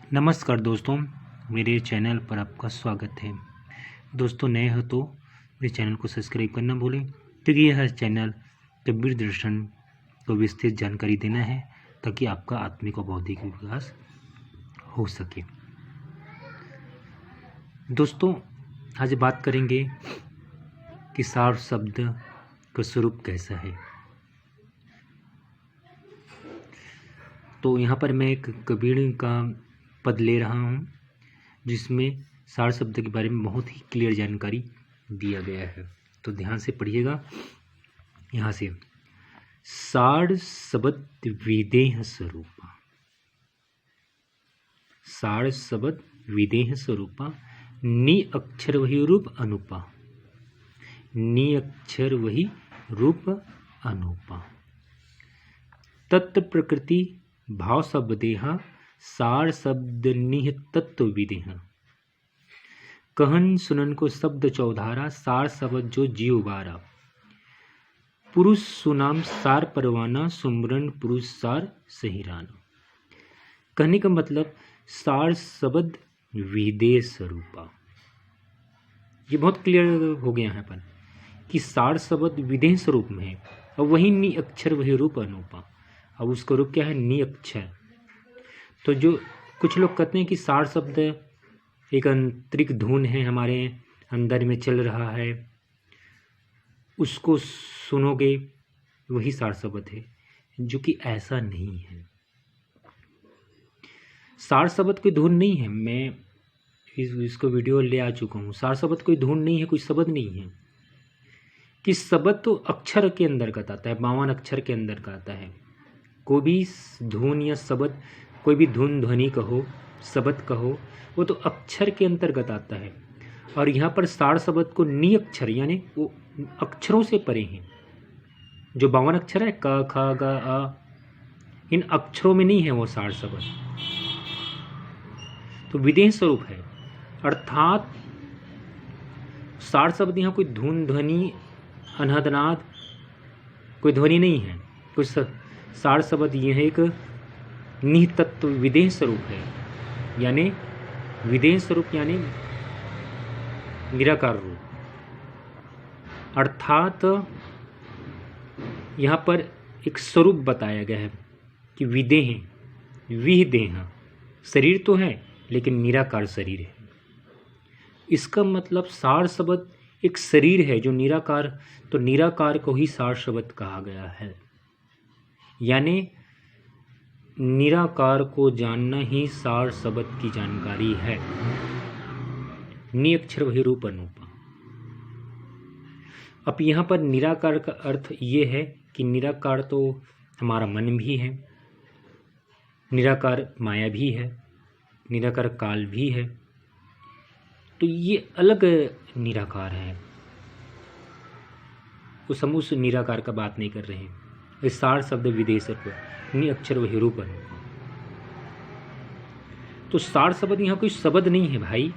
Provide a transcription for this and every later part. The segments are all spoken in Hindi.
नमस्कार दोस्तों, मेरे चैनल पर आपका स्वागत है। दोस्तों, नए हो तो मेरे चैनल को सब्सक्राइब करना भूलें, क्योंकि यह चैनल कबीर दर्शन को विस्तृत जानकारी देना है ताकि आपका आत्मिक और बौद्धिक विकास हो सके। दोस्तों, आज बात करेंगे कि सार शब्द का स्वरूप कैसा है। तो यहाँ पर मैं एक कबीर का पद ले रहा हूँ जिसमें सार शब्द के बारे में बहुत ही क्लियर जानकारी दिया गया है। तो ध्यान से पढ़िएगा। यहाँ से सार शब्द विदेह स्वरूपा, सार शब्द विदेह स्वरूपा, नि अक्षर वही रूप अनुपा, नि अक्षर वही रूप अनुपा, तत्व प्रकृति भाव शब्देहा, सार शब्द निह तत्व विदेह, कहन सुनन को शब्द चौधारा, सार शब्द जो जीव बारा, पुरुष सुनाम सार परवाना, सुमरन पुरुष सार सहिराना। कहने का मतलब सार शब्द विदेह स्वरूपा। ये बहुत क्लियर हो गया यहाँ पर कि सार शब्द विदेह स्वरूप में है और वही नि अक्षर वही रूप अनुपा। अब उसका रूप क्या है? नि अक्षर। तो जो कुछ लोग कहते हैं कि सार शब्द एक आंतरिक धुन है, हमारे अंदर में चल रहा है, उसको सुनोगे वही सार शब्द है, जो कि ऐसा नहीं है। सार शब्द कोई धुन नहीं है। मैं इसको वीडियो ले आ चुका हूँ। सार शब्द कोई धुन नहीं है, कोई शब्द नहीं है। कि शब्द तो अक्षर के अंतर्गत आता है, 52 अक्षर के अंतर्गत आता है। कोई भी धुन या शब्द, कोई भी धुन ध्वनि कहो, शब्द कहो, वो तो अक्षर के अंतर्गत आता है। और यहाँ पर सार शब्द को नि अक्षर यानी वो अक्षरों से परे हैं। जो 52 अक्षर है क ख ग अ, इन अक्षरों में नहीं है वो सार शब्द। तो विदेह स्वरूप है, अर्थात सार शब्द यहाँ कोई धुन ध्वनि अनहदनाद कोई ध्वनि नहीं है। कोई सार शब्द यह एक नितत्व विदेह स्वरूप है, यानी विदेह स्वरूप यानी निराकार रूप। अर्थात यहाँ पर एक स्वरूप बताया गया है कि विदेह विदेह, शरीर तो है लेकिन निराकार शरीर है। इसका मतलब सार शब्द एक शरीर है जो निराकार, तो निराकार को ही सार शब्द कहा गया है। यानी निराकार को जानना ही सार शब्द की जानकारी है। नि अक्षर वही रूप अनुपा। अब यहाँ पर निराकार का अर्थ ये है कि निराकार तो हमारा मन भी है, निराकार माया भी है, निराकार काल भी है। तो ये अलग निराकार है। हम उस निराकार का बात नहीं कर रहे हैं। इस सार शब्द विदेश नि अक्षर वही रूप अनुपा। तो सार शब्द यहाँ कोई शब्द नहीं है भाई।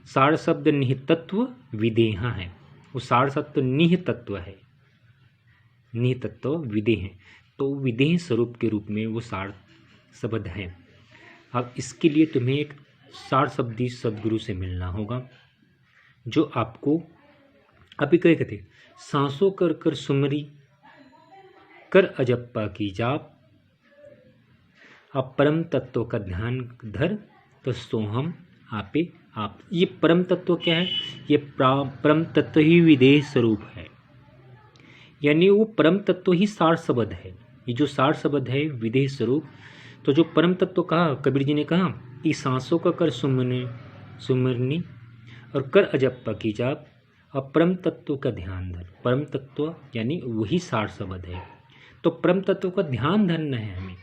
सार शब्द निहितत्व विदेहा है। वो सार शब्द निहितत्व है, निहितत्व विदेह है। तो विदेह स्वरूप के रूप में वो सार शब्द है। अब इसके लिए तुम्हें एक सार शब्दी सदगुरु से मिलना होगा, जो आपको अभी कहे कहते सांसों कर कर सुमरी कर अजप्पा की जाप, अब परम तत्व का ध्यान धर तो सोहम आपे आप। ये परम तत्व क्या है? ये परम तत्व ही विदेह स्वरूप है, यानी वो परम तत्व ही सार शब्द है। ये जो सार शब्द है विदेह स्वरूप। तो जो परम तत्व कहा, कबीर जी ने कहा कि सांसों का कर सुमरनी और कर अजप्पा की जाप, और परम तत्व का ध्यान धर। परम तत्व यानी वही सार शब्द है। तो परम तत्व का ध्यान धरना है हमें,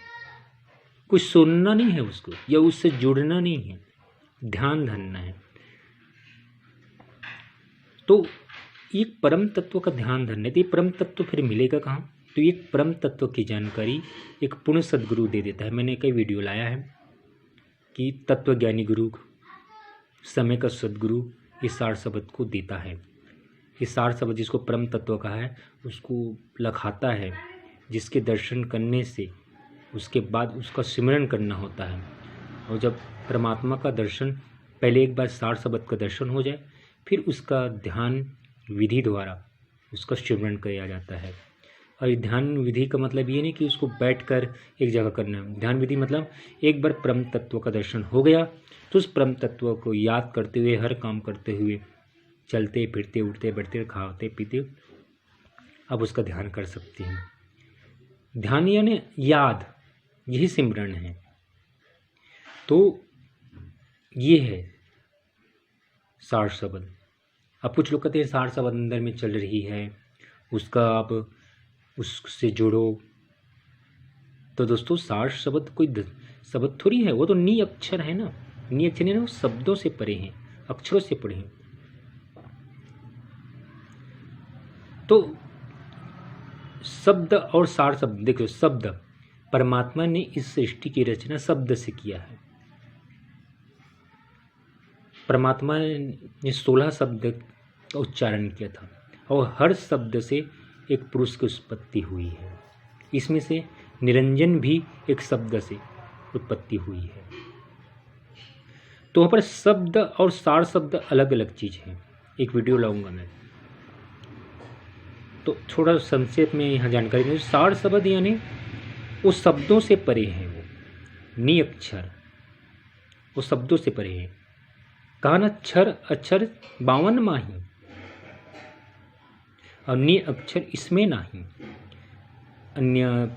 कुछ सुनना नहीं है उसको, या उससे जुड़ना नहीं है, ध्यान धरना है। तो ये परम तत्व का ध्यान धरना है। तो ये परम तत्व फिर मिलेगा कहाँ? तो ये परम तत्व की जानकारी एक पूर्ण सदगुरु दे देता है। मैंने कई वीडियो लाया है कि तत्वज्ञानी गुरु, समय का सदगुरु इस सार शब्द को देता है। इस सार शब्द जिसको परम तत्व कहा है उसको लखाता है, जिसके दर्शन करने से उसके बाद उसका सिमरन करना होता है। और जब परमात्मा का दर्शन, पहले एक बार सार शब्द का दर्शन हो जाए, फिर उसका ध्यान विधि द्वारा उसका सिमरन किया जाता है। और ध्यान विधि का मतलब ये नहीं कि उसको बैठकर एक जगह करना है। ध्यान विधि मतलब एक बार परम तत्व का दर्शन हो गया तो उस परम तत्व को याद करते हुए, हर काम करते हुए, चलते फिरते, उठते बैठते, खाते पीते, अब उसका ध्यान कर सकते हैं। ध्यान यानी याद, यही सिमरन है। तो ये है सार शब्द। अब कुछ लोग कहते हैं सार शब्द अंदर में चल रही है, उसका आप उससे जुड़ो। तो दोस्तों सार शब्द कोई शब्द थोड़ी है, वो तो नी अक्षर है ना। नी अक्षर है ना, वो शब्दों से परे हैं, अक्षरों से परे हैं। तो शब्द और सार शब्द, देखो शब्द, परमात्मा ने इस सृष्टि की रचना शब्द से किया है। परमात्मा ने 16 शब्द का उच्चारण किया था और हर शब्द से एक पुरुष की उत्पत्ति हुई है। इसमें से निरंजन भी एक शब्द से उत्पत्ति हुई है। तो वहाँ पर शब्द और सार शब्द अलग अलग चीज़ हैं। एक वीडियो लाऊंगा मैं, तो थोड़ा संक्षेप में यहाँ जानकारी दूँ। सार शब्द यानी वो शब्दों से परे है, वो नी अक्षर वो शब्दों से परे है। कहा ना, अक्षर 52 माही और नी अक्षर इसमें नहीं। अन्य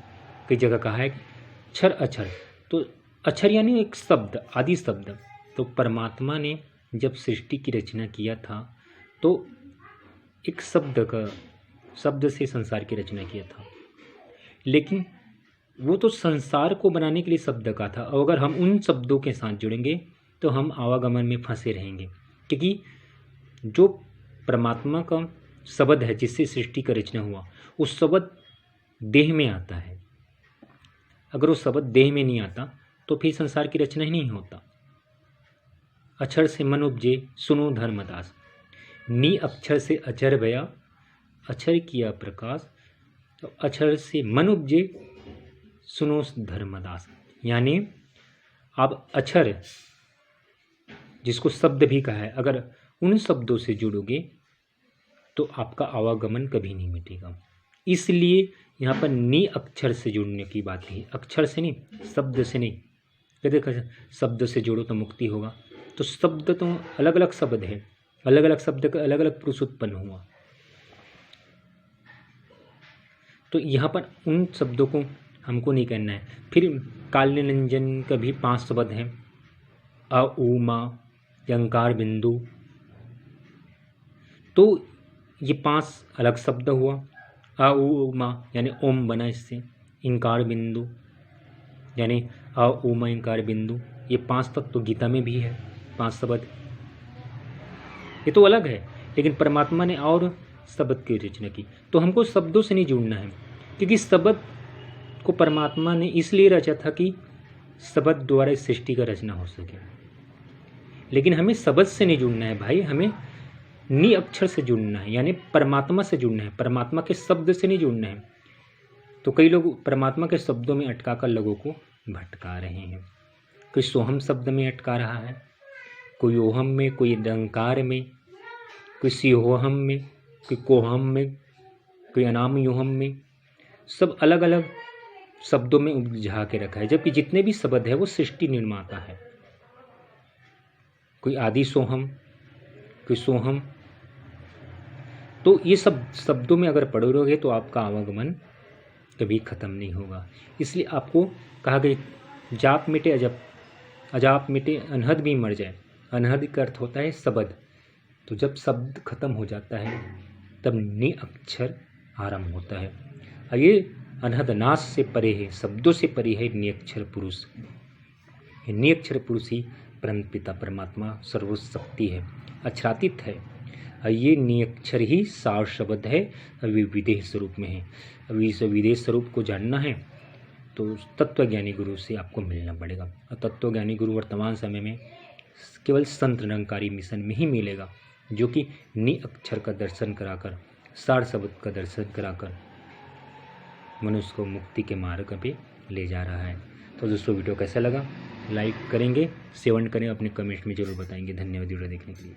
कई जगह कहा है क्षर अक्षर, तो अक्षर यानी एक शब्द, आदि शब्द। तो परमात्मा ने जब सृष्टि की रचना किया था तो एक शब्द से संसार की रचना किया था। लेकिन वो तो संसार को बनाने के लिए शब्द का था, और अगर हम उन शब्दों के साथ जुड़ेंगे तो हम आवागमन में फंसे रहेंगे। क्योंकि जो परमात्मा का शब्द है जिससे सृष्टि का रचना हुआ, उस शब्द देह में आता है। अगर वो शब्द देह में नहीं आता तो फिर संसार की रचना ही नहीं होता। अक्षर से मन उपजे सुनो धर्मदास, नी अक्षर से अक्षर भया, अक्षर किया प्रकाश, तो अक्षर से मन उपजे सुनो धर्मदास। यानी आप अक्षर, जिसको शब्द भी कहा है, अगर उन शब्दों से जुड़ोगे तो आपका आवागमन कभी नहीं मिटेगा। इसलिए यहाँ पर नी अक्षर से जुड़ने की बात है, अक्षर से नहीं, शब्द से नहीं। कहते शब्द से जुड़ो तो मुक्ति होगा, तो शब्द तो अलग अलग शब्द है, अलग अलग शब्द का अलग अलग पुरुष उत्पन्न हुआ। तो यहाँ पर उन शब्दों को हमको नहीं करना है। फिर काल निरंजन का भी 5 शब्द हैं, अ उ मा यंकार बिंदु। तो ये 5 अलग शब्द हुआ। अ उ मा यानी ओम बना इससे, इंकार बिंदु यानी अ उ मा इंकार बिंदु। ये 5 तत्व तो गीता में भी है, 5 शब्द। ये तो अलग है, लेकिन परमात्मा ने और शब्द की रचना की। तो हमको शब्दों से नहीं जुड़ना है, क्योंकि शब्द को परमात्मा ने इसलिए रचा था कि शब्द द्वारा इस सृष्टि का रचना हो सके। लेकिन हमें शब्द से नहीं जुड़ना है भाई, हमें नी अक्षर से जुड़ना है, यानी परमात्मा से जुड़ना है, परमात्मा के शब्द से नहीं जुड़ना है। तो कई लोग परमात्मा के शब्दों में अटका कर लोगों को भटका रहे हैं। कोई सोहम शब्द में अटका रहा है, कोई ओहम में, कोई डंकार में, कोई सिहोहम में, कोई कोहम में, कोई अनाम योहम में, सब अलग अलग शब्दों में उलझा के रखा है। जबकि जितने भी शब्द है वो सृष्टि निर्माता है। कोई आदि सोहम, कोई सोहम। तो ये सब शब्दों में अगर पढ़ोगे तो आपका आवागमन कभी ख़त्म नहीं होगा। इसलिए आपको कहा गया जाप मिटे अजब, अजाप मिटे अनहद भी मर जाए। अनहद का अर्थ होता है शब्द। तो जब शब्द खत्म हो जाता है तब नी अक्षर आरंभ होता है। और ये अनहद नाश से परे है, शब्दों से परे है नी अक्षर पुरुष। नी अक्षर पुरुष ही परम पिता परमात्मा सर्वशक्ति है, अक्षरातीत है। और ये नी अक्षर ही सार शब्द है, अभी विदेह स्वरूप में है। अभी इस विदेह स्वरूप को जानना है तो तत्वज्ञानी गुरु से आपको मिलना पड़ेगा। और तत्वज्ञानी गुरु वर्तमान समय में केवल संत निरंकारी मिशन में ही मिलेगा, जो कि नी अक्षर का दर्शन कराकर, सार शब्द का दर्शन कराकर मनुष्य को मुक्ति के मार्ग पे ले जा रहा है। तो दोस्तों वीडियो कैसा लगा, लाइक करेंगे, शेयर करें, अपने कमेंट में ज़रूर बताएंगे। धन्यवाद वीडियो देखने के लिए।